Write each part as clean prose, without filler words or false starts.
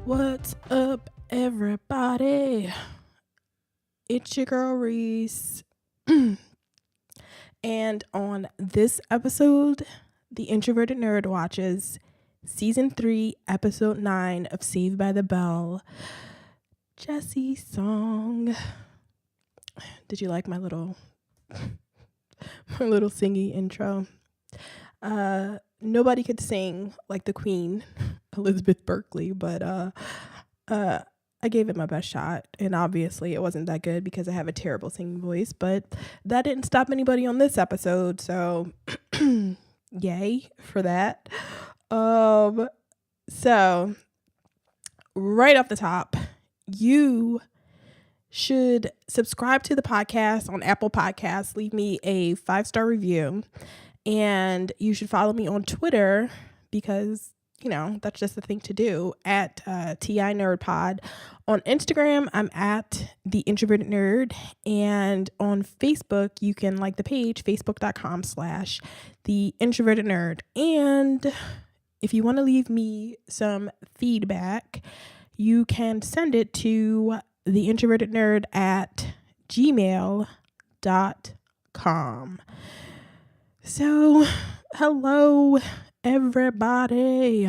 What's up, everybody? It's your girl Reese. And on this episode, The Introverted Nerd watches Season 3, Episode 9 of Saved by the Bell, Jessie song. Did you like my little singy intro? Nobody could sing like the Queen, Elizabeth Berkley, but I gave it my best shot, and obviously it wasn't that good because I have a terrible singing voice, but that didn't stop anybody on this episode, so yay for that. So right off the top, you should subscribe to the podcast on Apple Podcasts, leave me a 5-star review, and you should follow me on Twitter because, you know, that's just the thing to do, at TheIntrovertedNerd. On Instagram, I'm at TheIntrovertedNerd. And on Facebook, you can like the page, facebook.com/TheIntrovertedNerd. And if you want to leave me some feedback, you can send it to theintrovertednerd@gmail.com. So, hello, everybody.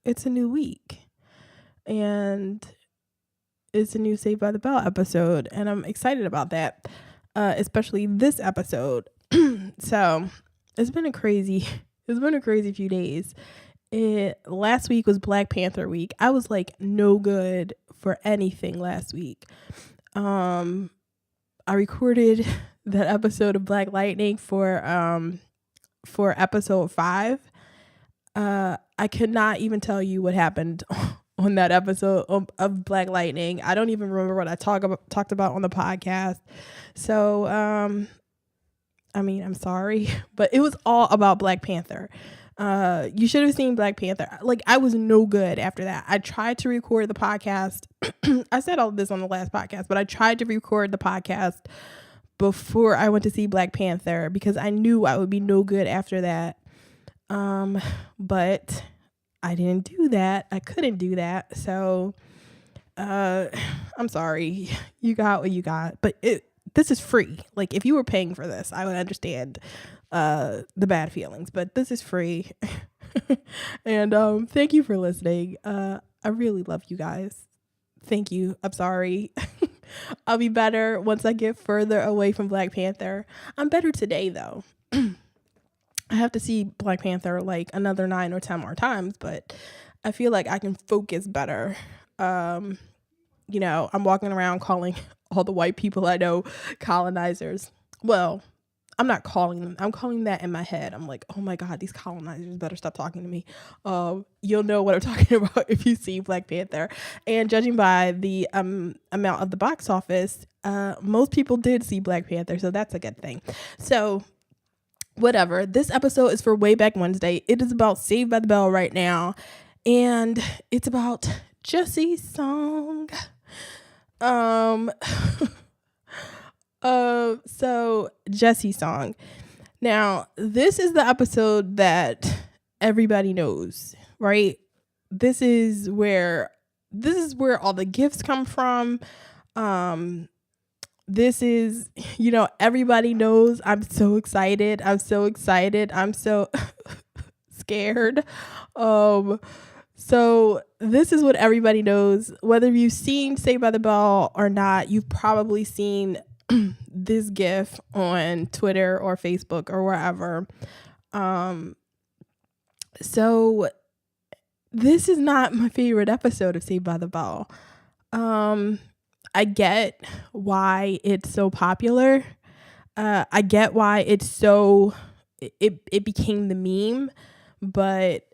It's a new week, and it's a new Saved by the Bell episode, and I'm excited about that, especially this episode. So, it's been a crazy few days. Last week was Black Panther week. I was like no good for anything last week. I recorded that episode of Black Lightning for episode 5. I could not even tell you what happened on that episode of Black Lightning. I don't even remember what I talked about on the podcast. So, I mean, I'm sorry, but it was all about Black Panther. You should have seen Black Panther. Like, I was no good after that. I tried to record the podcast. I said all of this on the last podcast, but I tried to record the podcast before I went to see Black Panther because I knew I would be no good after that. But I didn't do that. I couldn't do that. So, I'm sorry. You got what you got, but this is free. Like, if you were paying for this, I would understand, the bad feelings, but this is free. And, thank you for listening. I really love you guys. Thank you. I'm sorry. I'll be better once I get further away from Black Panther. I'm better today, though. I have to see Black Panther like another 9 or 10 more times, but I feel like I can focus better. You know, I'm walking around calling all the white people I know colonizers. Well, I'm not calling them. I'm calling that in my head. I'm like, oh my God, these colonizers better stop talking to me. You'll know what I'm talking about if you see Black Panther. And judging by the amount of the box office, most people did see Black Panther, so that's a good thing. So, whatever. This episode is for Way Back Wednesday. It is about Saved by the Bell right now, and it's about Jessie's song. So Jessie's song. Now, this is the episode that everybody knows, right? This is where all the gifts come from. This is, you know, everybody knows. I'm so excited. I'm so scared. So this is what everybody knows. Whether you've seen Saved by the Bell or not, you've probably seen this gif on Twitter or Facebook or wherever. So this is not my favorite episode of Saved by the Bell. I get why it's so popular. I get why it's so it became the meme, but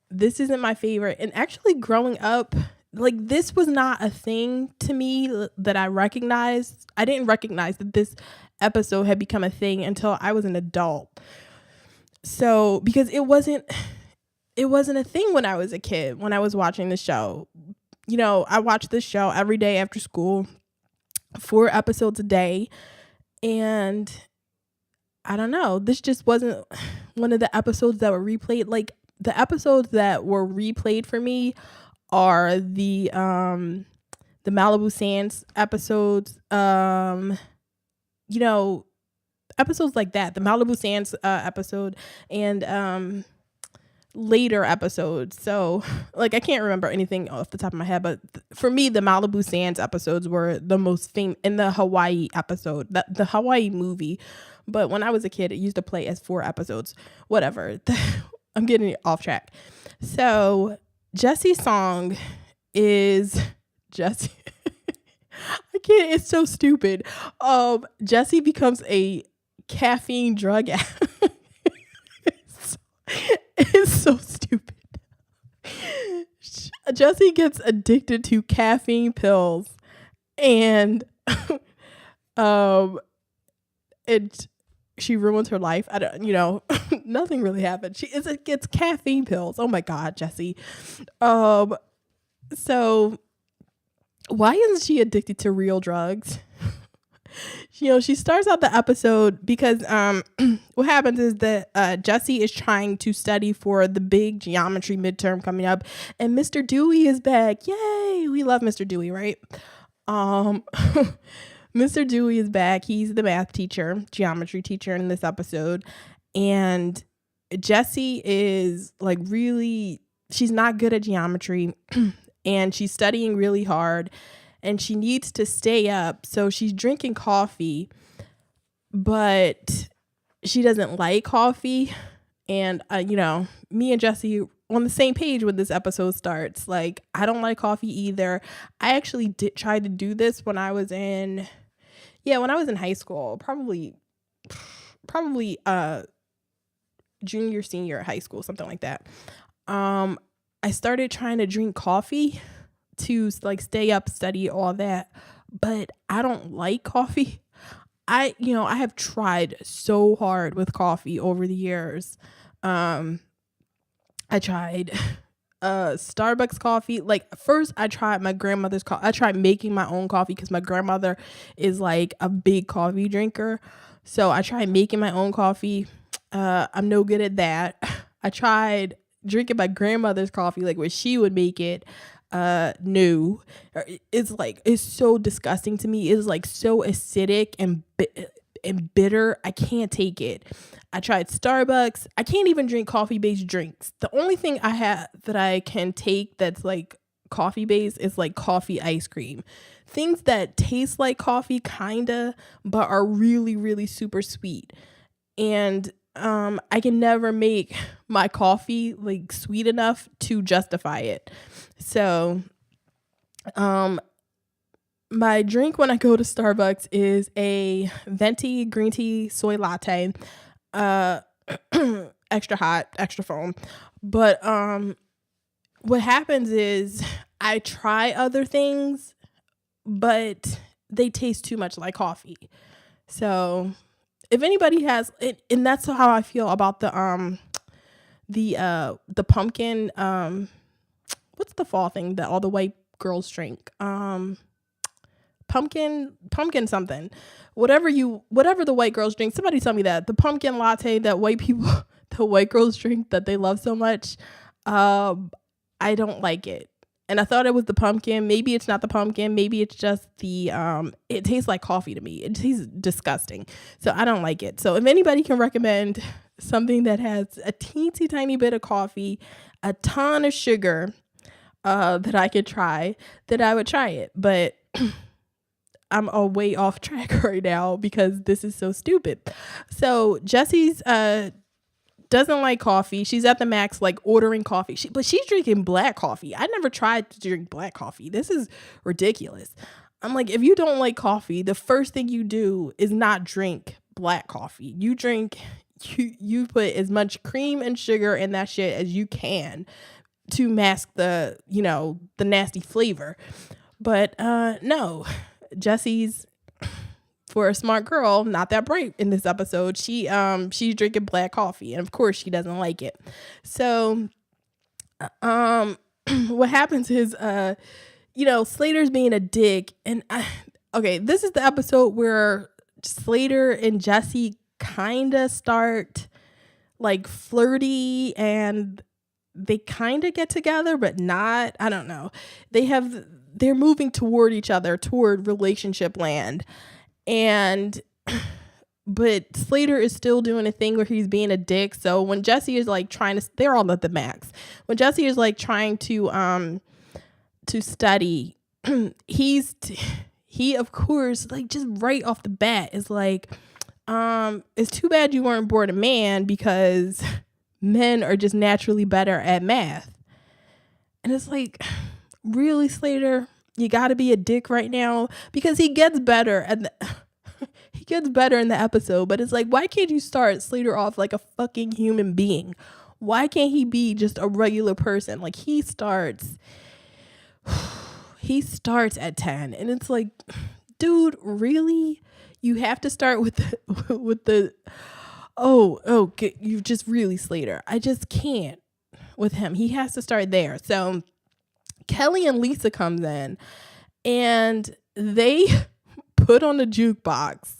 this isn't my favorite. And actually growing up, like, this was not a thing to me that I recognized. I didn't recognize that this episode had become a thing until I was an adult. So, because it wasn't a thing when I was a kid, when I was watching the show. You know, I watched this show every day after school, 4 episodes a day. And I don't know, this just wasn't one of the episodes that were replayed. Like, the episodes that were replayed for me are the Malibu Sands episodes, you know, episodes like that, the Malibu Sands episode, and later episodes. So like I can't remember anything off the top of my head, but for me the Malibu Sands episodes were the most famous, in the Hawaii episode, the Hawaii movie. But when I was a kid, it used to play as 4 episodes. Whatever. I'm getting off track. So Jessie's song is Jessie. I can't. It's so stupid. Jessie becomes a caffeine drug addict. It's so stupid. Jessie gets addicted to caffeine pills, and she ruins her life. I don't, nothing really happened. She gets caffeine pills. Oh my God, Jessie. So why isn't she addicted to real drugs? She starts out the episode because what happens is that Jessie is trying to study for the big geometry midterm coming up, and Mr. Dewey is back. Yay! We love Mr. Dewey, right? Mr. Dewey is back. He's the math teacher, geometry teacher in this episode, and Jessie is like she's not good at geometry, and she's studying really hard. And she needs to stay up. So she's drinking coffee, but she doesn't like coffee. And, me and Jessie on the same page when this episode starts. Like, I don't like coffee either. I actually did try to do this when I was in high school, probably junior, senior high school, something like that. I started trying to drink coffee to like stay up, study, all that, but I don't like coffee. I have tried so hard with coffee over the years. I tried Starbucks coffee. Like first I tried my grandmother's coffee. I tried making my own coffee because my grandmother is like a big coffee drinker. So I tried making my own coffee. I'm no good at that. I tried drinking my grandmother's coffee, like where she would make it. No, it's so disgusting to me. It's like so acidic and bitter. I can't take it. I tried Starbucks. I can't even drink coffee based drinks. The only thing I have that I can take that's like coffee based is like coffee ice cream, things that taste like coffee kinda, but are really, really super sweet. And I can never make my coffee like sweet enough to justify it. So, my drink when I go to Starbucks is a venti green tea soy latte, extra hot, extra foam. But, what happens is I try other things, but they taste too much like coffee. So if anybody has, and that's how I feel about the pumpkin, what's the fall thing that all the white girls drink? Pumpkin something. Whatever the white girls drink, somebody tell me that. The pumpkin latte that the white girls drink that they love so much. I don't like it. And I thought it was the pumpkin. Maybe it's not the pumpkin. Maybe it's just it tastes like coffee to me. It tastes disgusting. So I don't like it. So if anybody can recommend something that has a teensy tiny bit of coffee, a ton of sugar, that I could try, then I would try it. But I'm way off track right now because this is so stupid. So Jessie's doesn't like coffee. She's at the max, like ordering coffee. But she's drinking black coffee. I never tried to drink black coffee. This is ridiculous. I'm like, if you don't like coffee, the first thing you do is not drink black coffee. You put as much cream and sugar in that shit as you can to mask the nasty flavor. But no, Jessie's, for a smart girl, not that bright in this episode. She's drinking black coffee, and of course she doesn't like it. So what happens is Slater's being a dick, and this is the episode where Slater and Jessie kind of start like flirty, and they kind of get together, but not. I don't know. They're moving toward each other, toward relationship land. And but Slater is still doing a thing where he's being a dick. So when Jessie is like trying to, they're all at the max. When Jessie is like trying to study, he of course, like, just right off the bat is like, it's too bad you weren't born a man, because men are just naturally better at math. And it's like, really, Slater, you got to be a dick right now? Because he gets better he gets better in the episode, but it's like, why can't you start Slater off like a fucking human being? Why can't he be just a regular person? Like, he starts at 10, and it's like, dude, really? You have to start with the you just really, Slater. I just can't with him. He has to start there. So Kelly and Lisa comes in, and they put on the jukebox.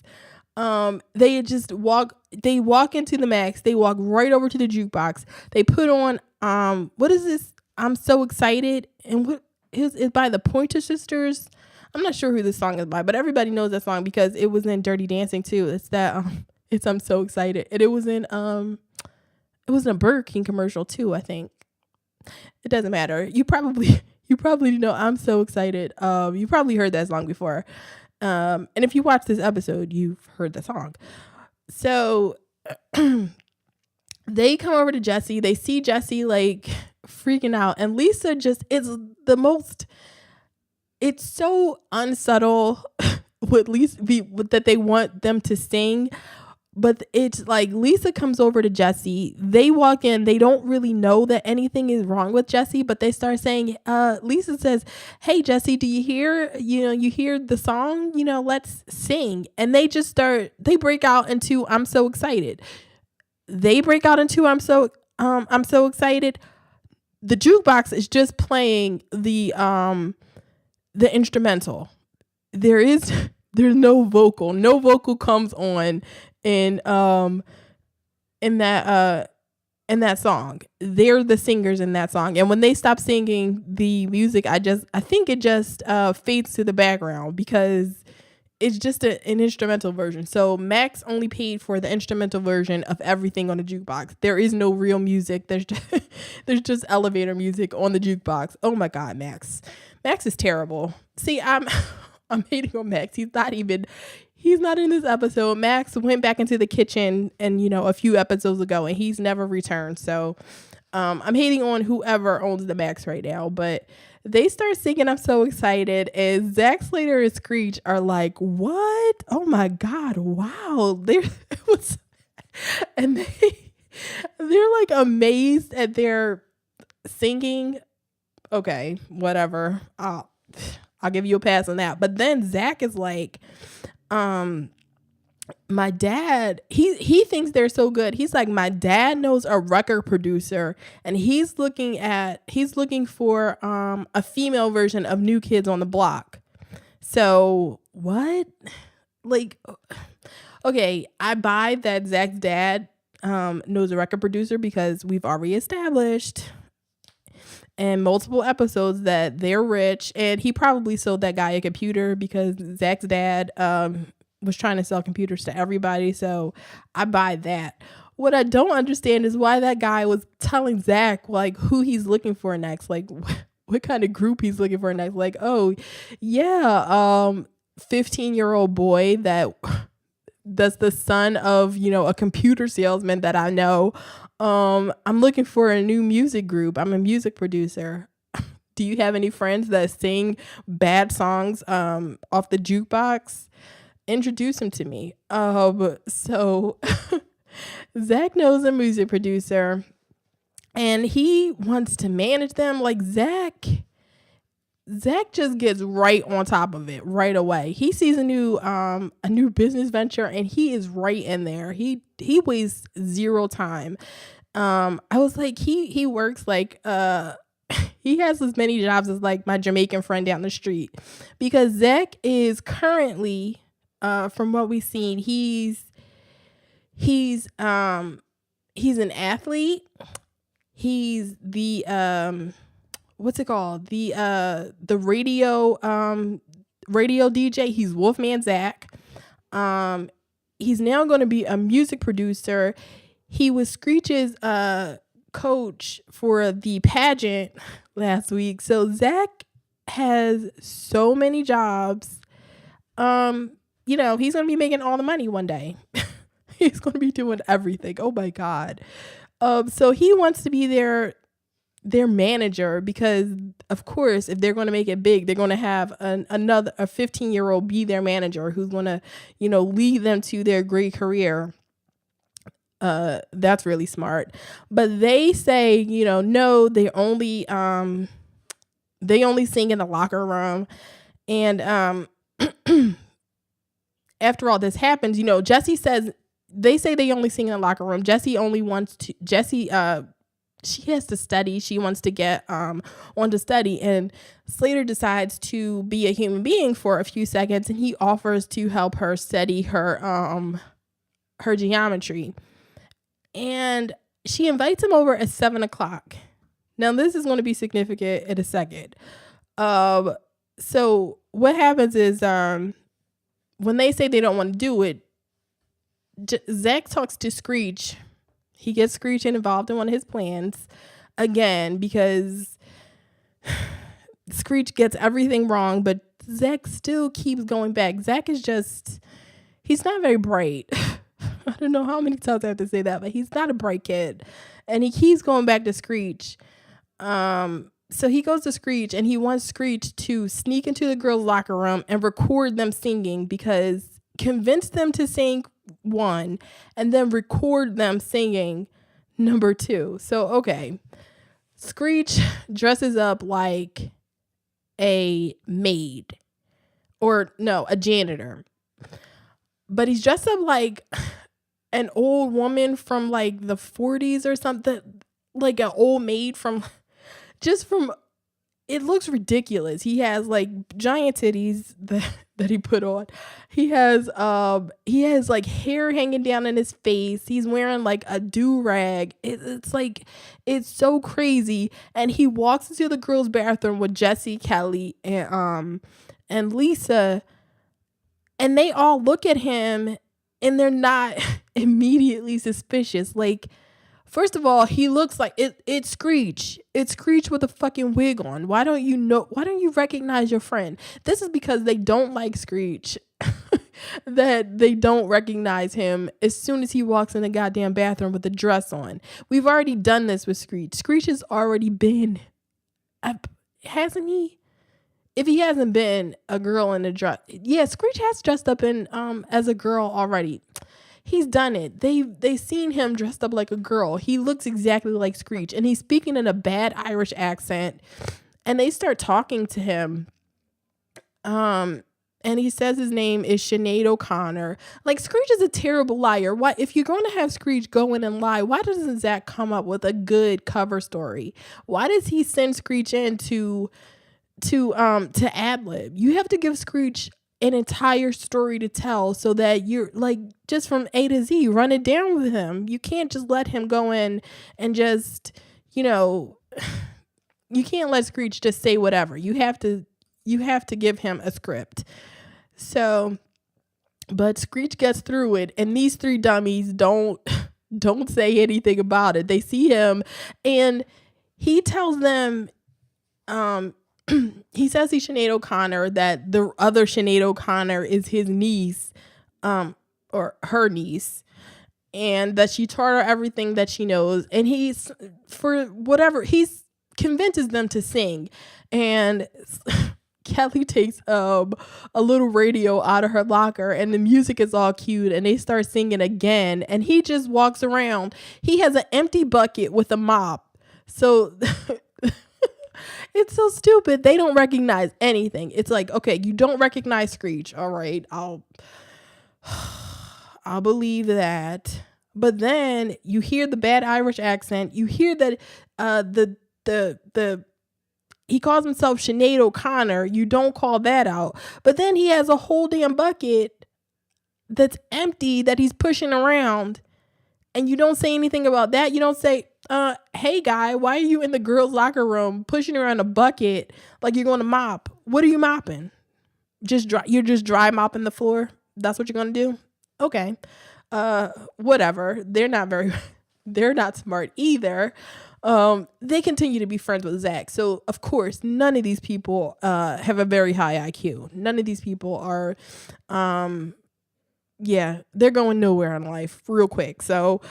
They walk into the max. They walk right over to the jukebox. They put on, what is this? I'm So Excited. And what is by the Pointer Sisters? I'm not sure who this song is by, but everybody knows that song because it was in Dirty Dancing too. It's that, it's I'm So Excited. And it was in a Burger King commercial too, I think. It doesn't matter. You probably know I'm So Excited. You probably heard that song before. And if you watch this episode, you've heard the song. So they come over to Jessie. They see Jessie like freaking out. And Lisa just is it's so unsubtle with Lisa that they want them to sing. But it's like Lisa comes over to Jessie. They walk in. They don't really know that anything is wrong with Jessie, but they start saying, Lisa says, "Hey, Jessie, do you hear, you hear the song? Let's sing." And they break out into I'm So Excited. They break out into I'm so excited. The jukebox is just playing the instrumental. There's no vocal. No vocal comes on in that song. They're the singers in that song. And when they stop singing the music, I think it just fades to the background because it's just an instrumental version. So Max only paid for the instrumental version of everything on the jukebox. There is no real music. There's just elevator music on the jukebox. Oh my God, Max. Max is terrible. See, I'm hating on Max. He's not in this episode. Max went back into the kitchen and, a few episodes ago, and he's never returned. So I'm hating on whoever owns the Max right now. But they start singing I'm So Excited, and Zack, Slater, and Screech are like, what? Oh my God, wow. And they're like amazed at their singing. Okay, whatever. I'll give you a pass on that. But then Zack is like, my dad, he thinks they're so good. He's like, my dad knows a record producer, and he's looking for a female version of New Kids on the Block. So what? Like, okay, I buy that Zack's dad knows a record producer because we've already established in multiple episodes that they're rich, and he probably sold that guy a computer because Zack's dad was trying to sell computers to everybody. So I buy that. What I don't understand is why that guy was telling Zack like who he's looking for next, like what kind of group he's looking for next. Like, oh yeah, 15-year-old boy that's the son of, a computer salesman that I know. I'm looking for a new music group. I'm a music producer. Do you have any friends that sing bad songs off the jukebox? Introduce them to me. So Zack knows a music producer, and he wants to manage them. Like, Zack just gets right on top of it right away. He sees a new business venture, and he is right in there. He wastes zero time. I was like, he works like he has as many jobs as like my Jamaican friend down the street, because Zack is currently from what we've seen, he's an athlete. He's the what's it called? The radio DJ. He's Wolfman Zack. He's now going to be a music producer. He was Screech's coach for the pageant last week. So Zack has so many jobs. He's going to be making all the money one day. He's going to be doing everything. Oh my God. So he wants to be their manager because, of course, if they're going to make it big, they're going to have a 15-year-old be their manager who's going to, lead them to their great career. That's really smart. But they say, no, they only sing in the locker room. And after all this happens, Jessie says, they say they only sing in the locker room. Jessie she has to study. She wants to get on to study. And Slater decides to be a human being for a few seconds, and he offers to help her study her geometry. And she invites him over at 7:00. Now, this is going to be significant in a second. So what happens is when they say they don't want to do it, Zack talks to Screech. He gets Screech involved in one of his plans again because Screech gets everything wrong, but Zack still keeps going back. Zack is he's not very bright. I don't know how many times I have to say that, but he's not a bright kid. And he keeps going back to Screech. So he goes to Screech and he wants Screech to sneak into the girls' locker room and record them singing convince them to sing 1 and then record them singing number 2. So, okay. Screech dresses up like a maid a janitor. But he's dressed up like an old woman from like the 40s or something, like an old maid it looks ridiculous. He has like giant titties that he put on. He has like hair hanging down in his face. He's wearing like a do-rag. It's so crazy. And he walks into the girls' bathroom with Jessie, Kelly, and Lisa, and they all look at him and they're not immediately suspicious. Like, first of all, he looks like it's Screech. It's Screech with a fucking wig on. Why don't you recognize your friend? This is because they don't like Screech. That they don't recognize him as soon as he walks in the goddamn bathroom with a dress on. We've already done this with Screech. Screech has already been, hasn't he? If he hasn't been a girl in a dress, yeah, Screech has dressed up in as a girl already. He's done it. They've seen him dressed up like a girl. He looks exactly like Screech, and he's speaking in a bad Irish accent. And they start talking to him. And he says his name is Sinead O'Connor. Like, Screech is a terrible liar. Why, if you're going to have Screech go in and lie, why doesn't Zack come up with a good cover story? Why does he send Screech in to ad-lib? You have to give Screech an entire story to tell so that you're like, just from A to Z, run it down with him. You can't just let him go in and just, you can't let Screech just say whatever. You have to give him a script. So, but Screech gets through it, and these 3 dummies don't say anything about it. They see him, and he tells them, he says he's Sinead O'Connor, that the other Sinead O'Connor is his niece, or her niece, and that she taught her everything that she knows. And he convinces them to sing. And Kelly takes a little radio out of her locker, and the music is all cute, and they start singing again. And he just walks around. He has an empty bucket with a mop. So it's so stupid. They don't recognize anything. It's like, okay, you don't recognize Screech. All right, I'll believe that. But then you hear the bad Irish accent. You hear that he calls himself Sinead O'Connor. You don't call that out. But then he has a whole damn bucket that's empty that he's pushing around. And you don't say anything about that. You don't say, hey guy, why are you in the girls' locker room pushing around a bucket like you're going to mop? What are you mopping? You're just dry mopping the floor. That's what you're gonna do? Okay. Whatever. They're not smart either. They continue to be friends with Zack. So of course, none of these people have a very high IQ. None of these people are they're going nowhere in life real quick. So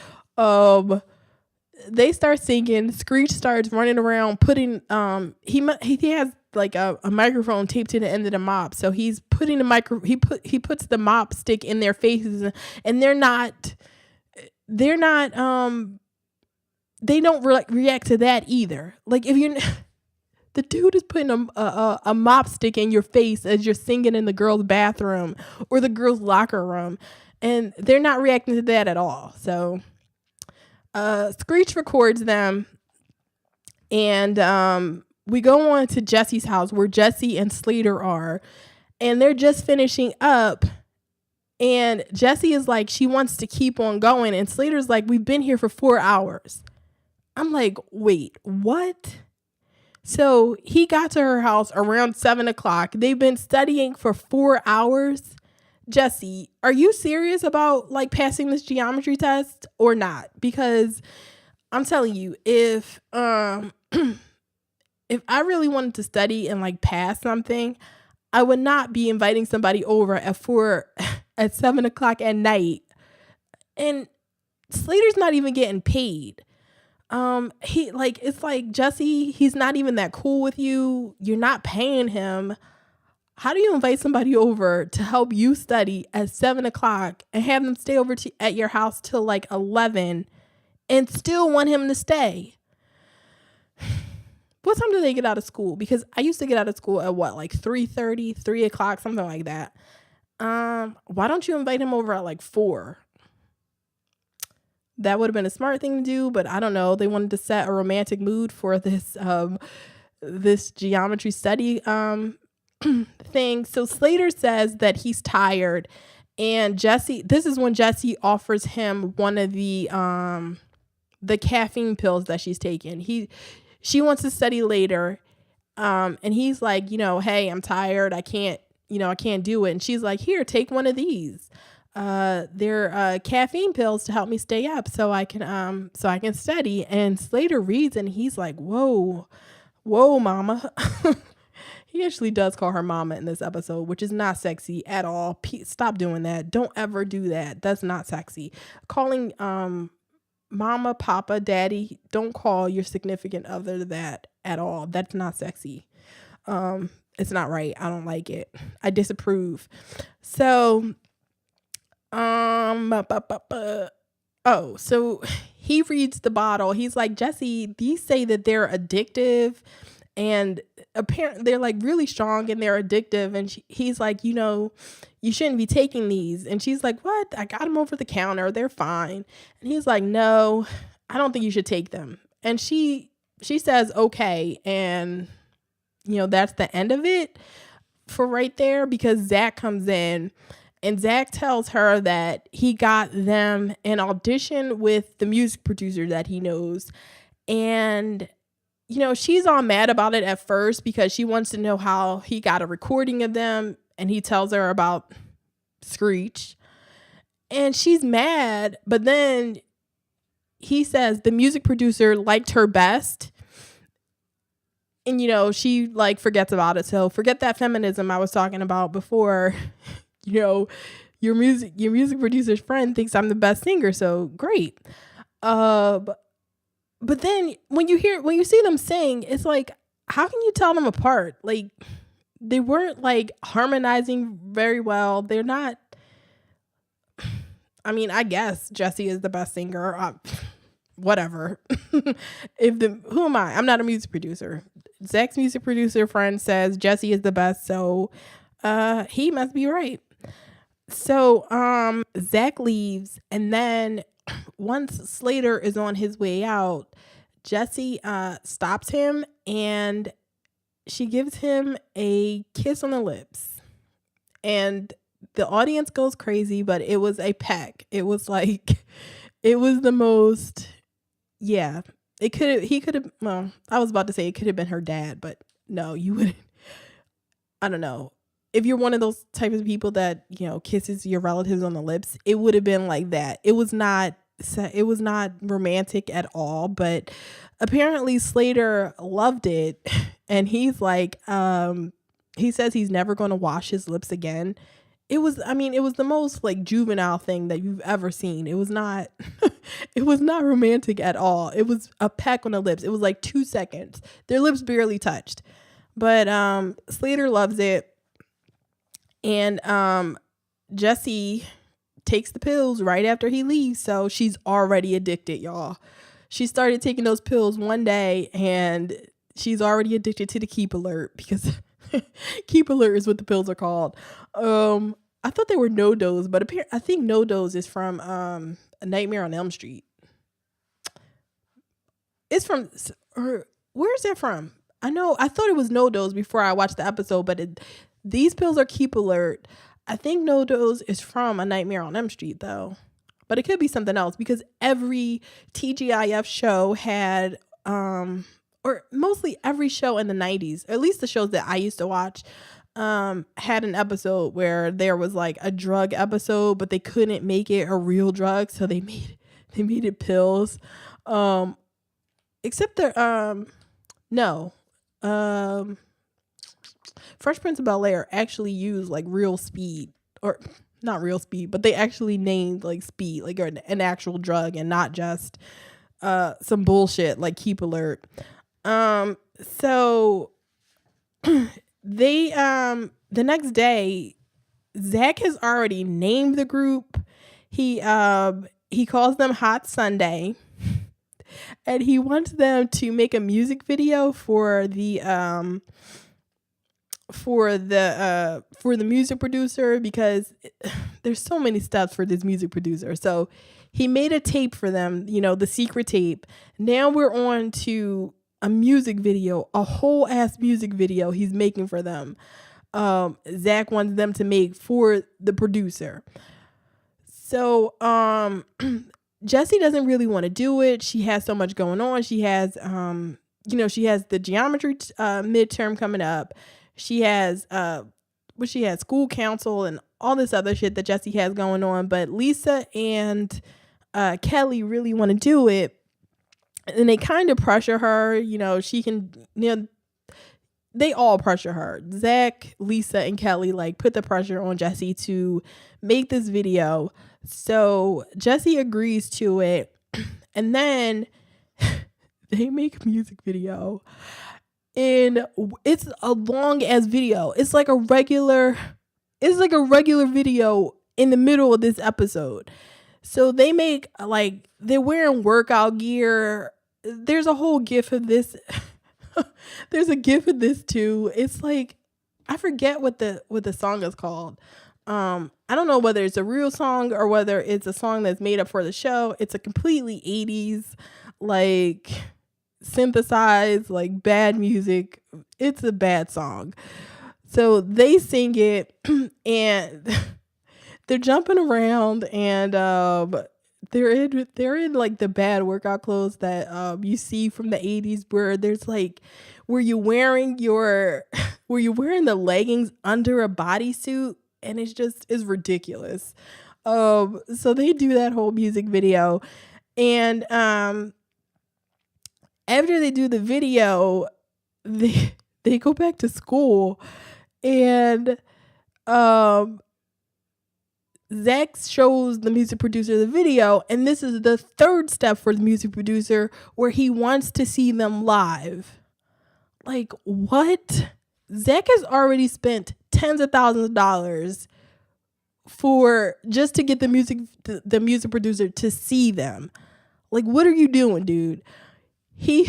they start singing. Screech starts running around putting he has like a microphone taped to the end of the mop. So he's putting he puts the mop stick in their faces, and they don't react to that either. Like if you're the dude is putting a mop stick in your face as you're singing in the girls' bathroom or the girls' locker room, and they're not reacting to that at all. So Screech records them, and we go on to Jessie's house where Jessie and Slater are, and they're just finishing up. And Jessie is like, she wants to keep on going, and Slater's like, we've been here for 4 hours. I'm like, wait, what? So he got to her house around 7 o'clock. They've been studying for 4 hours. Jessie, are you serious about like passing this geometry test or not? Because I'm telling you, if if I really wanted to study and like pass something, I would not be inviting somebody over at 7 o'clock at night. And Slater's not even getting paid. It's like, Jessie, he's not even that cool with you. You're not paying him. How do you invite somebody over to help you study at 7 o'clock and have them stay over at your house till like 11 and still want him to stay? What time do they get out of school? Because I used to get out of school at what, like 3:30, 3 o'clock, something like that. Why don't you invite him over at like 4? That would have been a smart thing to do, but I don't know. They wanted to set a romantic mood for this this geometry study thing. So Slater says that he's tired, and this is when Jessie offers him one of the caffeine pills that she's taking. She wants to study later, and he's like, hey, I'm tired. I can't do it. And she's like, here, take one of these. They're caffeine pills to help me stay up so I can study. And Slater reads, and he's like, whoa, mama. He actually does call her mama in this episode, which is not sexy at all. Stop doing that. Don't ever do that. That's not sexy. Calling mama, papa, daddy, don't call your significant other that at all. That's not sexy. It's not right. I don't like it. I disapprove. So so he reads the bottle. He's like, Jessie, these say that they're addictive, and apparently they're like really strong and they're addictive. And he's like, you shouldn't be taking these. And she's like, what? I got them over the counter. They're fine. And he's like, no, I don't think you should take them. And she says, okay. And that's the end of it for right there, because Zack comes in. And Zack tells her that he got them an audition with the music producer that he knows. And, she's all mad about it at first because she wants to know how he got a recording of them. And he tells her about Screech. And she's mad. But then he says the music producer liked her best. And, she like forgets about it. So forget that feminism I was talking about before. Your music producer's friend thinks I'm the best singer, so great. But then when you see them sing, it's like, how can you tell them apart? Like, they weren't like harmonizing very well. They're not. I mean, I guess Jessie is the best singer. Whatever. Who am I? I'm not a music producer. Zack's music producer friend says Jessie is the best, so he must be right. So Zack leaves, and then once Slater is on his way out, Jessie stops him, and she gives him a kiss on the lips. And the audience goes crazy, but it was a peck. It was like It was the most, yeah. He could have, well, I was about to say it could have been her dad, but no, you wouldn't. I don't know. If you're one of those types of people that, kisses your relatives on the lips, it would have been like that. It was not romantic at all, but apparently Slater loved it. And he's like, he says he's never going to wash his lips again. It was the most like juvenile thing that you've ever seen. It was not, it was not romantic at all. It was a peck on the lips. It was like 2 seconds. Their lips barely touched. But Slater loves it. And Jessie takes the pills right after he leaves. So she's already addicted, y'all. She started taking those pills one day and she's already addicted to the Keep Alert because Keep Alert is what the pills are called. I thought they were No-Dose, but I think No-Dose is from A Nightmare on Elm Street. It's from, or where is that from? I thought it was No-Dose before I watched the episode, but these pills are Keep Alert. I think No-Dose is from A Nightmare on Elm Street, though. But it could be something else because every TGIF show had, or mostly every show in the 90s, or at least the shows that I used to watch, had an episode where there was like a drug episode, but they couldn't make it a real drug, so they made it pills. Except the Fresh Prince of Bel-Air actually used like real speed, or not real speed, but they actually named like speed, like an actual drug and not just some bullshit like Keep Alert. So they the next day, Zack has already named the group. He calls them Hot Sunday. And he wants them to make a music video for the music producer because there's so many steps for this music producer. So he made a tape for them, the secret tape. Now we're on to a music video, a whole ass music video he's making for them. Zack wants them to make for the producer. So Jessie doesn't really want to do it. She has so much going on. She has she has the geometry midterm coming up. She has school council and all this other shit that Jessie has going on. But Lisa and Kelly really want to do it. And they kind of pressure her, she can, they all pressure her. Zack, Lisa, and Kelly like put the pressure on Jessie to make this video. So Jessie agrees to it. And then they make a music video. And it's a long ass video. It's like a regular video in the middle of this episode. So they make they're wearing workout gear. There's a whole gif of this. There's a gif of this too. It's like, I forget what the song is called. I don't know whether it's a real song or whether it's a song that's made up for the show. It's a completely 80s, like synthesized, like bad music. It's a bad song. So they sing it and they're jumping around and they're in like the bad workout clothes that you see from the 80s where there's like where you're wearing the leggings under a bodysuit and it's ridiculous. So they do that whole music video and after they do the video they go back to school and Zack shows the music producer the video, and this is the third step for the music producer where he wants to see them live. Like, what? Zack has already spent tens of thousands of dollars just to get the music producer to see them. Like, what are you doing, dude? He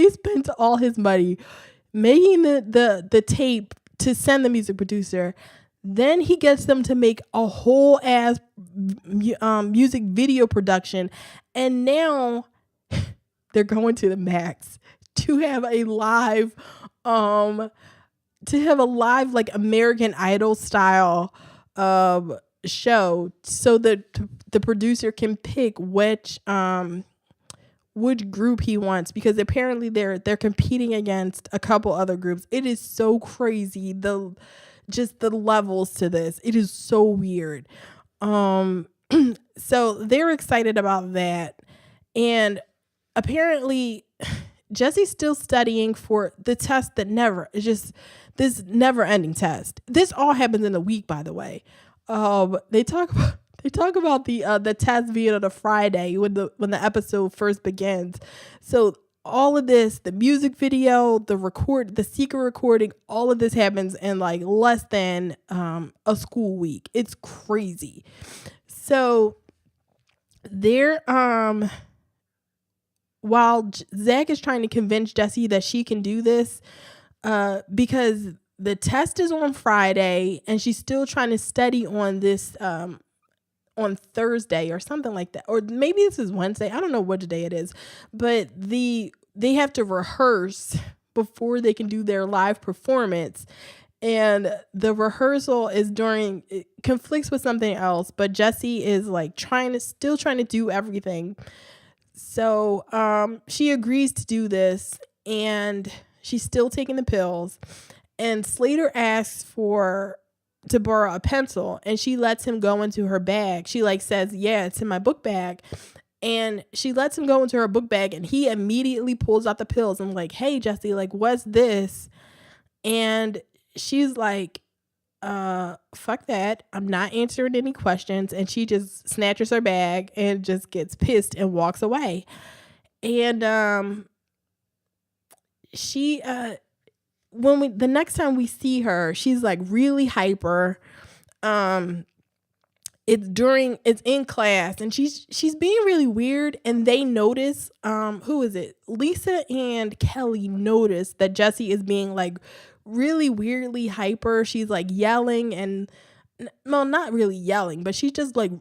spent all his money making the tape to send the music producer. Then he gets them to make a whole ass music video production. And now they're going to the max to have a live like American Idol style show so that the producer can pick which group he wants, because apparently they're competing against a couple other groups. It is so crazy, the levels to this. It is so weird. Um so they're excited about that. And apparently Jessie's still studying for the test that never, it's just this never ending test. This all happens in a week, by the way. They talk about the test being on a Friday when the episode first begins. So all of this, the music video, the secret recording, all of this happens in like less than a school week. It's crazy. So they're while Zack is trying to convince Jessie that she can do this, because the test is on Friday and she's still trying to study on this on Thursday or something like that. Or maybe this is Wednesday. I don't know what day it is. But they have to rehearse before they can do their live performance. And the rehearsal it conflicts with something else, but Jessie is like still trying to do everything. So she agrees to do this, and she's still taking the pills. And Slater asks to borrow a pencil, and she lets him go into her bag. She like says, "Yeah, it's in my book bag." And she lets him go into her book bag, and he immediately pulls out the pills and like, "Hey, Jessie, like, what's this?" And she's like, fuck that. I'm not answering any questions. And she just snatches her bag and just gets pissed and walks away. And she the next time we see her, she's like really hyper. It's in class, and she's being really weird, and they notice, who is it? Lisa and Kelly notice that Jessie is being like really weirdly hyper. She's like yelling, and well, not really yelling, but she's just like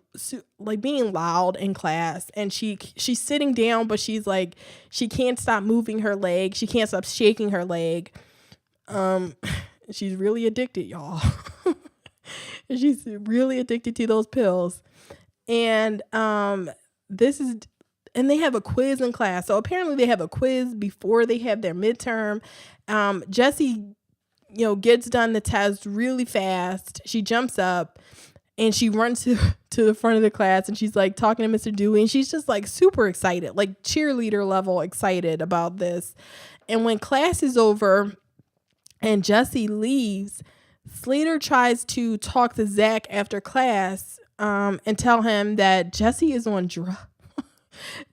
being loud in class. And she's sitting down, but she's like, she can't stop moving her leg. She can't stop shaking her leg. She's really addicted, y'all. She's really addicted to those pills. And and they have a quiz in class. So apparently they have a quiz before they have their midterm. Jessie, gets done the test really fast. She jumps up and she runs to the front of the class, and she's like talking to Mr. Dewey, and she's just like super excited, like cheerleader level excited about this. And when class is over and Jessie leaves, Slater tries to talk to Zack after class and tell him that Jessie is on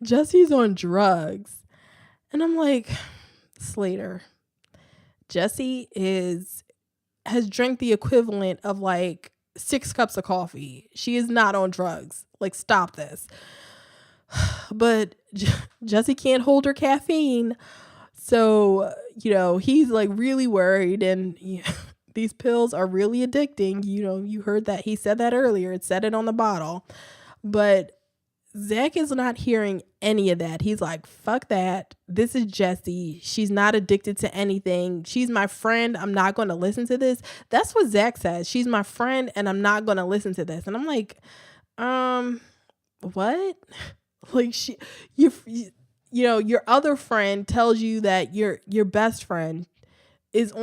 Jessie's on drugs. And I'm like, Slater, Jessie has drank the equivalent of like 6 cups of coffee. She is not on drugs. Like, stop this. But Jessie can't hold her caffeine. So, he's like really worried, and these pills are really addicting. You heard that. He said that earlier. It said it on the bottle. But Zack is not hearing any of that. He's like, fuck that. This is Jessie. She's not addicted to anything. She's my friend. I'm not going to listen to this. That's what Zack says. She's my friend, and I'm not going to listen to this. And I'm like, what? Like, your other friend tells you that your best friend is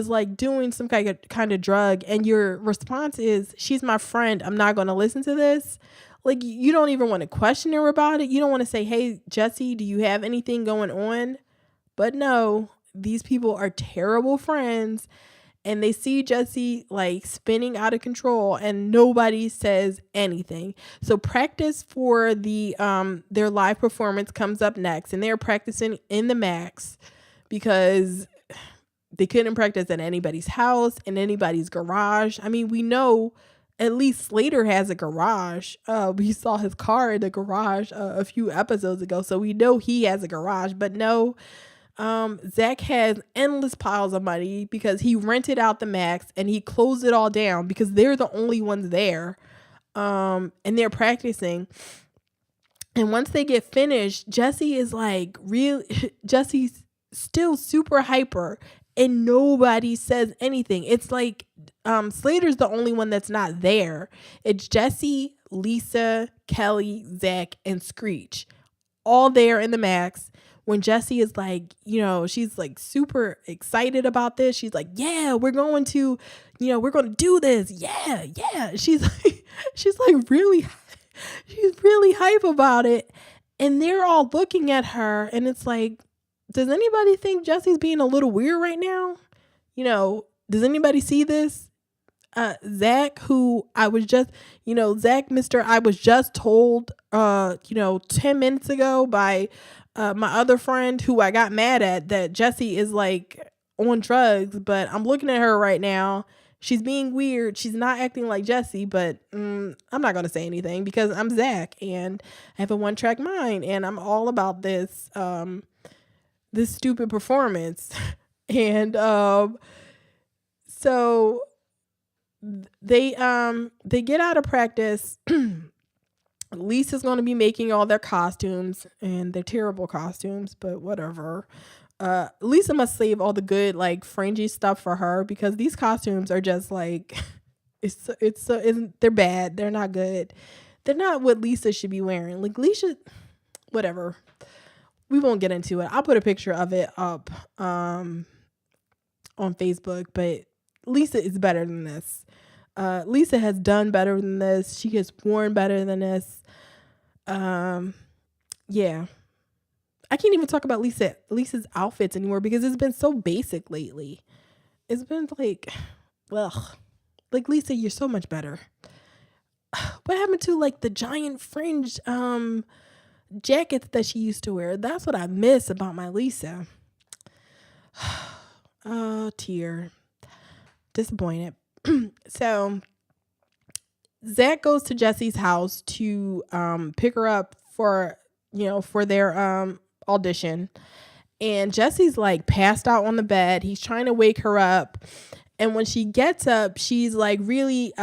like doing some kind of drug, and your response is, she's my friend, I'm not going to listen to this. Like, you don't even want to question her about it. You don't want to say, hey, Jessie, do you have anything going on? But no, these people are terrible friends, and they see Jessie like spinning out of control, and nobody says anything. So practice for their live performance comes up next, and they're practicing in the Max because they couldn't practice at anybody's house, in anybody's garage. I mean, we know at least Slater has a garage. We saw his car in the garage a few episodes ago, so we know he has a garage. But no, Zack has endless piles of money because he rented out the Max, and he closed it all down because they're the only ones there, and they're practicing. And once they get finished, Jessie is like Jessie's still super hyper, and nobody says anything. It's like Slater's the only one that's not there. It's Jessie, Lisa, Kelly, Zack, and Screech all there in the max. When Jessie is like, she's like super excited about this. She's like, yeah, we're going to do this. Yeah, yeah. She's like really, she's really hype about it. And they're all looking at her, and it's like, does anybody think Jessie's being a little weird right now? Does anybody see this? Zack, who I was just, Zack, Mr. I was just told, 10 minutes ago by my other friend who I got mad at that Jessie is like on drugs, but I'm looking at her right now. She's being weird. She's not acting like Jessie, but I'm not going to say anything because I'm Zack and I have a one-track mind and I'm all about this, this stupid performance. And so they get out of practice. Lisa's going to be making all their costumes, and they're terrible costumes, but whatever. Lisa must save all the good, like, fringy stuff for her because these costumes are just like, they're bad. They're not good. They're not what Lisa should be wearing. Like, Lisa, whatever. We won't get into it. I'll put a picture of it up on Facebook, but Lisa is better than this. Lisa has done better than this. She has worn better than this. Yeah. I can't even talk about Lisa's outfits anymore because it's been so basic lately. It's been like, ugh. Like, Lisa, you're so much better. What happened to like the giant fringe jackets that she used to wear? That's what I miss about my Lisa. Oh, tear. Disappointed. So Zack goes to Jessie's house to pick her up for their audition. And Jessie's like passed out on the bed. He's trying to wake her up. And when she gets up, she's like really,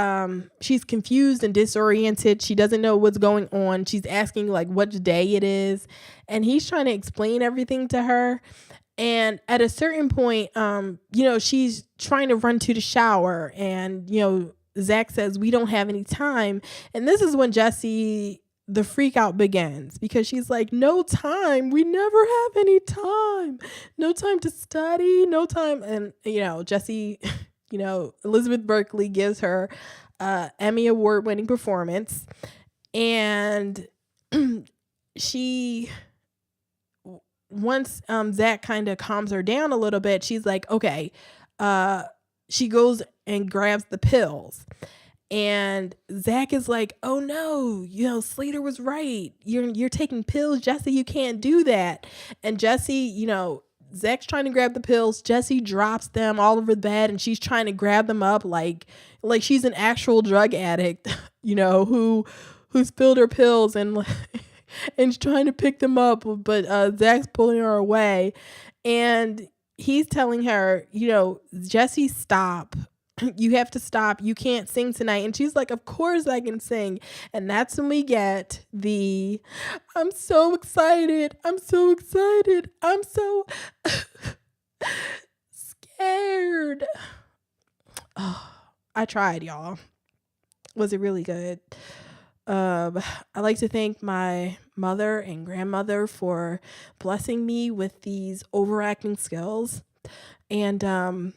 she's confused and disoriented. She doesn't know what's going on. She's asking like which day it is. And he's trying to explain everything to her. And at a certain point, she's trying to run to the shower. And, Zack says, we don't have any time. And this is when Jessie, the freak out begins because she's like, no time. We never have any time. No time to study. No time. And, Jessie, Elizabeth Berkley gives her Emmy Award winning performance. And once Zack kind of calms her down a little bit, she's like, okay, she goes and grabs the pills. And Zack is like, oh no, Slater was right. You're taking pills, Jessie, you can't do that. And Jessie, Zack's trying to grab the pills. Jessie drops them all over the bed and she's trying to grab them up like she's an actual drug addict, who spilled her pills and and trying to pick them up, but Zack's pulling her away. And he's telling her, Jessie, stop. You have to stop. You can't sing tonight. And she's like, of course I can sing. And that's when we get the, I'm so excited. I'm so excited. I'm so scared. Oh, I tried, y'all. Was it really good? I like to thank my mother and grandmother for blessing me with these overacting skills. And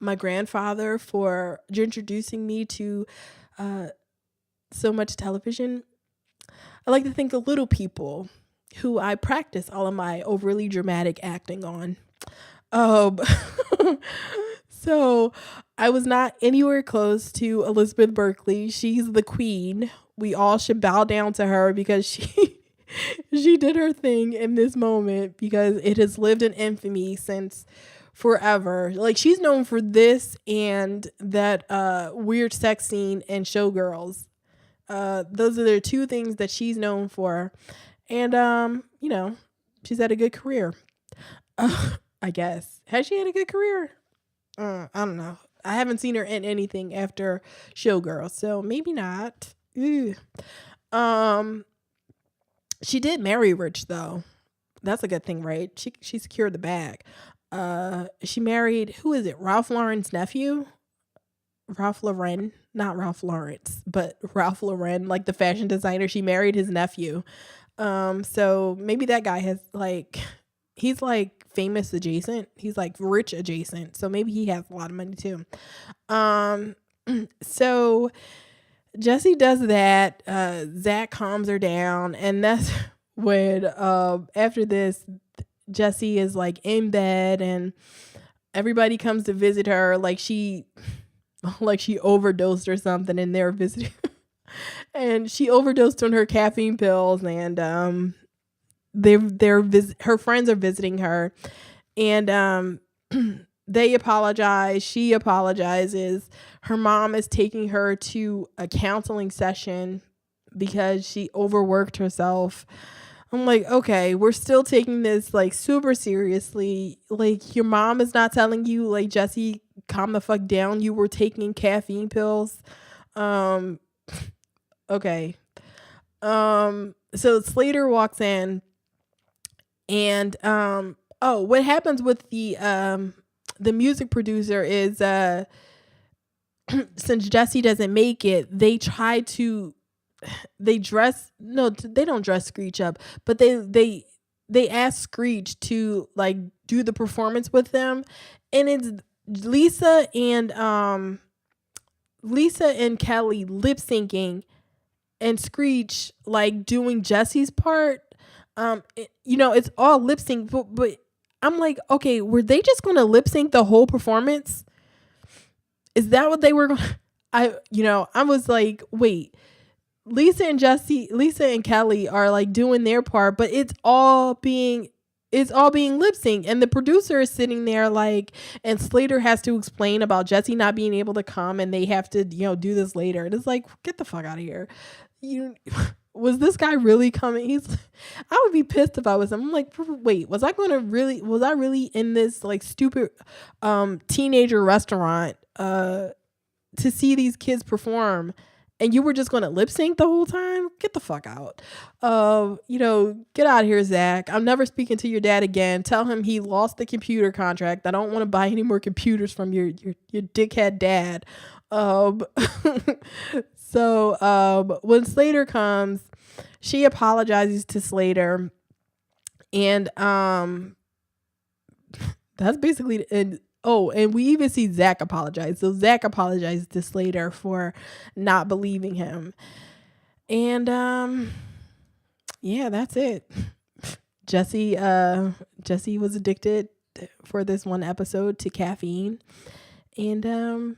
my grandfather for introducing me to so much television. I like to thank the little people who I practice all of my overly dramatic acting on. So I was not anywhere close to Elizabeth Berkley. She's the queen. We all should bow down to her because she did her thing in this moment because it has lived in infamy since forever. Like, she's known for this and that weird sex scene in Showgirls. Those are the two things that she's known for. And she's had a good career. I guess. Has she had a good career? I don't know. I haven't seen her in anything after Showgirls, so maybe not. Ew. She did marry rich though. That's a good thing, right? She secured the bag. She married, who is it? Ralph Lauren's nephew? Ralph Lauren, not Ralph Lawrence, but Ralph Lauren, like the fashion designer. She married his nephew. So maybe that guy has like, he's like famous adjacent. He's like rich adjacent. So maybe he has a lot of money too. Um, so Jessie does that. Zack calms her down, and that's when after this, Jessie is like in bed, and everybody comes to visit her. Like she, like she overdosed or something, and they're visiting, and she overdosed on her caffeine pills, and her friends are visiting her, and they apologize. She apologizes. Her mom is taking her to a counseling session because she overworked herself. I'm like, okay, we're still taking this like super seriously. Like your mom is not telling you like, Jessie, calm the fuck down. You were taking caffeine pills. Um okay. So Slater walks in, and oh, what happens with the music producer is since Jessie doesn't make it, they don't dress Screech up, but they ask Screech to like do the performance with them, and it's Lisa and Kelly lip syncing, and Screech like doing Jessie's part. It's all lip sync, but I'm like, okay, were they just gonna lip sync the whole performance? Is that what they were going? I was like, wait, Lisa and Kelly are like doing their part, but it's all being lip synced, and the producer is sitting there like, and Slater has to explain about Jessie not being able to come, and they have to do this later. And it's like, get the fuck out of here. You was this guy really coming? I would be pissed if I was him. I'm like, wait, was I really in this like stupid teenager restaurant to see these kids perform, and you were just going to lip sync the whole time? Get the fuck out. Get out of here, Zack. I'm never speaking to your dad again. Tell him he lost the computer contract. I don't want to buy any more computers from your dickhead dad. So when Slater comes, she apologizes to Slater, and that's basically, and we even see Zack apologize. So Zack apologizes to Slater for not believing him. And yeah, that's it. Jessie was addicted for this one episode to caffeine, and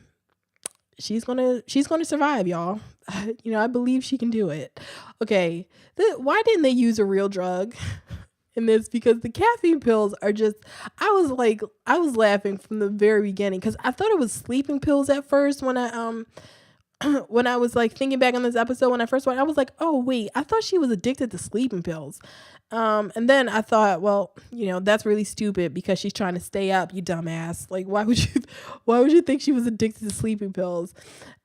she's gonna survive, y'all. I believe she can do it. Okay, why didn't they use a real drug in this? Because the caffeine pills are just, I was laughing from the very beginning, because I thought it was sleeping pills at first when I when I was like thinking back on this episode. When I first watched, I was like, oh wait, I thought she was addicted to sleeping pills. And then I thought, well, that's really stupid because she's trying to stay up, you dumbass. Like, why would you think she was addicted to sleeping pills?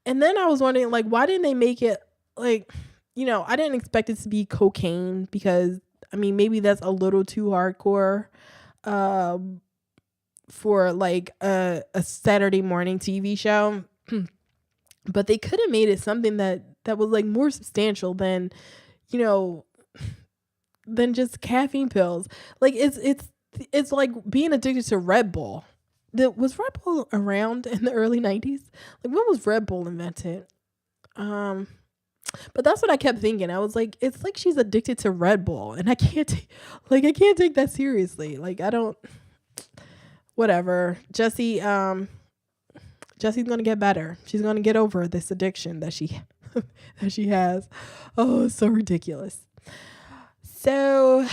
And then I was wondering, like, why didn't they make it like, I didn't expect it to be cocaine, because I mean, maybe that's a little too hardcore for like a Saturday morning TV show. But they could have made it something that was like more substantial than just caffeine pills. Like it's like being addicted to Red Bull. Was Red Bull around in the early 90s? Like, when was Red Bull invented? But that's what I kept thinking. I was like, it's like she's addicted to Red Bull, and I can't take that seriously. Like, I don't. Whatever. Jessie's gonna get better. She's gonna get over this addiction that she has. Oh, it's so ridiculous. So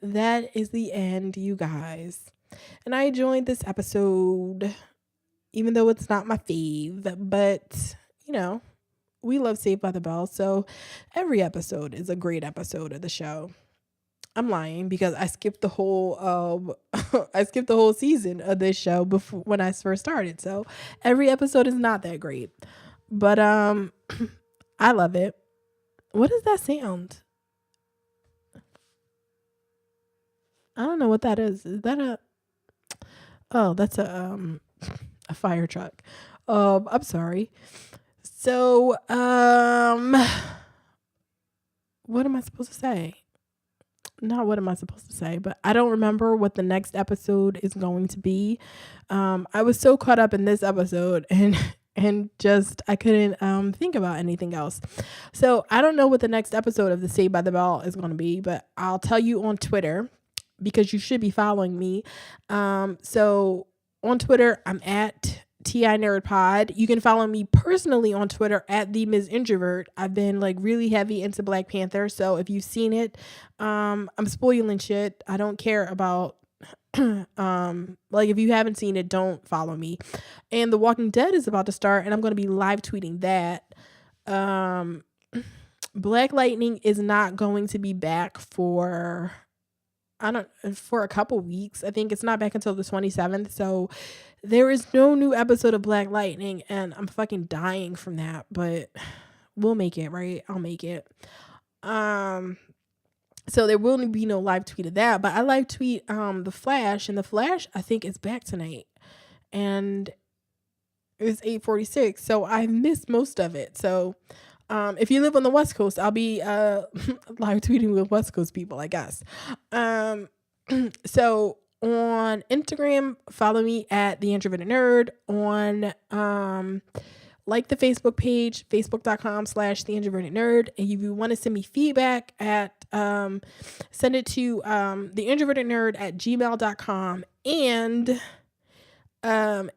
that is the end, you guys. And I enjoyed this episode, even though it's not my fave, but we love Saved by the Bell, so every episode is a great episode of the show. I'm lying, because I skipped the whole season of this show before, when I first started. So every episode is not that great, but I love it. What is that sound? I don't know what that is. Is that a Oh, that's a fire truck. I'm sorry. So, what am I supposed to say? Not what am I supposed to say, but I don't remember what the next episode is going to be. I was so caught up in this episode and just I couldn't think about anything else. So I don't know what the next episode of the Saved by the Bell is going to be, but I'll tell you on Twitter because you should be following me. So on Twitter, I'm at TINerdPod. You can follow me personally on Twitter at the Ms. Introvert. I've been like really heavy into Black Panther. So if you've seen it, I'm spoiling shit. I don't care about like if you haven't seen it, don't follow me. And The Walking Dead is about to start and I'm going to be live tweeting that. Black Lightning is not going to be back for a couple weeks. I think it's not back until the 27th. So there is no new episode of Black Lightning and I'm fucking dying from that, but we'll make it, right? I'll make it. So there will be no live tweet of that, but I live tweet The Flash, and The Flash I think is back tonight. And it's 8:46, so I missed most of it. So if you live on the West Coast, I'll be live tweeting with West Coast people, I guess. So on Instagram, follow me at TheIntrovertedNerd. On like the Facebook page, facebook.com/TheIntrovertedNerd. And if you want to send me feedback send it to TheIntrovertedNerd@gmail.com. And when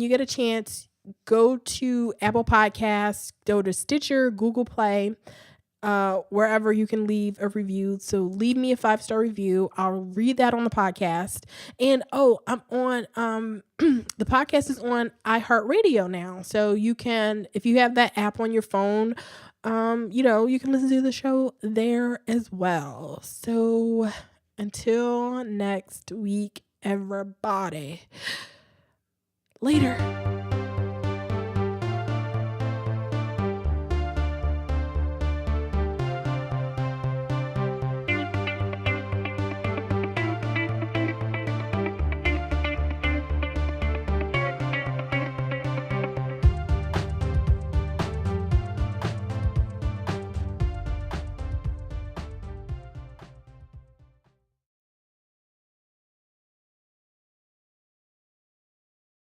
you get a chance, go to Apple Podcasts, go to Stitcher, Google Play, wherever you can leave a review. So leave me a 5-star review. I'll read that on the podcast. And I'm on the podcast is on iHeartRadio now. So you can, if you have that app on your phone, you can listen to the show there as well. So until next week, everybody. Later.